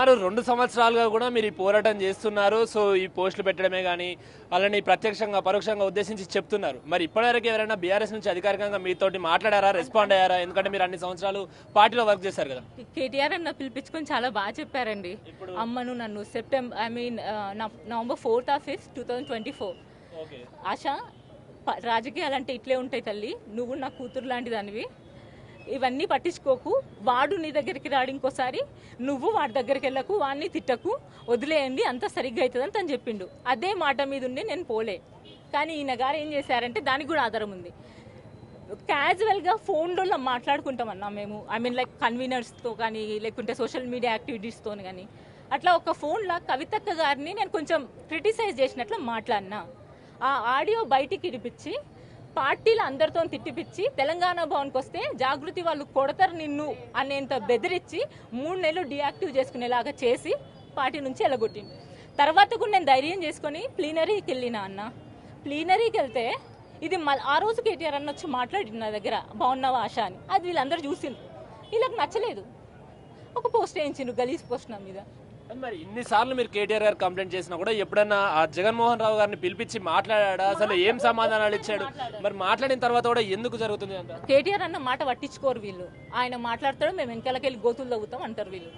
సుమారు 2 సంవత్సరాలుగా కూడా మీరు ఈ పోరాటం చేస్తున్నారు. సో ఈ పోస్టులు పెట్టడమే కానీ వాళ్ళని ప్రత్యక్షంగా పరోక్షంగా ఉద్దేశించి చెప్తున్నారు. మరి ఇప్పటివరకు ఎవరైనా బీఆర్ఎస్ నుంచి అధికారికంగా మీతోటి మాట్లాడారా, రెస్పాండ్ అయ్యారా? ఎందుకంటే మీరు అన్ని సంవత్సరాలు పార్టీలో వర్క్ చేశారు కదా. కేటీఆర్ అన్న పిలిపించుకొని చాలా బాగా చెప్పారండి. అమ్మను నన్ను నవంబర్ 4th or 5th 2024 ఆశ, రాజకీయాలంటే ఇట్లే ఉంటాయి తల్లి, నువ్వు నా కూతురు లాంటి దానివి, ఇవన్నీ పట్టించుకోకు, వాడు నీ దగ్గరికి రాడు ఇంకోసారి, నువ్వు వాడి దగ్గరికి వెళ్ళకు, వాడిని తిట్టకు, వదిలేయండి, అంతా సరిగ్గా అవుతుందని తను చెప్పిండు. అదే మాట మీద ఉండి నేను పోలే. కానీ ఈయన గారు ఏం చేశారంటే దానికి కూడా ఆధారం ఉంది. క్యాజువల్గా ఫోన్లో మాట్లాడుకుంటామన్నా మేము, లైక్ కన్వీనర్స్తో కానీ లేకుంటే సోషల్ మీడియా యాక్టివిటీస్తో కానీ, అట్లా ఒక ఫోన్లో కవితక్క గారిని నేను కొంచెం క్రిటిసైజ్ చేసినట్లు మాట్లాడినా. ఆ ఆడియో బయటికి ఇడిపించి పార్టీలు అందరితో తిట్టిపిచ్చి తెలంగాణ భవన్కి వస్తే జాగృతి వాళ్ళు కొడతారు నిన్ను అనేంత బెదిరించి 3 నెలలు డియాక్టివ్ చేసుకునేలాగా చేసి పార్టీ నుంచి ఎలగొట్టింది. తర్వాత కూడా నేను ధైర్యం చేసుకొని ప్లీనరీకి వెళ్ళినా అన్న. ప్లీనరీకి వెళ్తే ఇది ఆ రోజు కేటీఆర్ అన్న వచ్చి మాట్లాడింది నా దగ్గర, బాగున్నావా ఆశ అని. అది వీళ్ళందరూ చూసిండ్రు, వీళ్ళకి నచ్చలేదు, ఒక పోస్ట్ వేయించిండ్రు, గలీజ్ పోస్ట్ నా మీద. మరి ఇన్నిసార్లు మీరు కేటీఆర్ గారు కంప్లైంట్ చేసినా కూడా ఎప్పుడన్నా ఆ జగన్మోహన్ రావు గారిని పిలిపించి మాట్లాడా? అసలు ఏం సమాధానాలు ఇచ్చాడు? మరి మాట్లాడిన తర్వాత కూడా ఎందుకు జరుగుతుంది అంత? కేటీఆర్ అన్న మాట పట్టించుకోరు వీళ్ళు. ఆయన మాట్లాడతాడు, మేము వెనకాలకెళ్ళి గోతులు తవ్వుతాం అంటారు వీళ్ళు.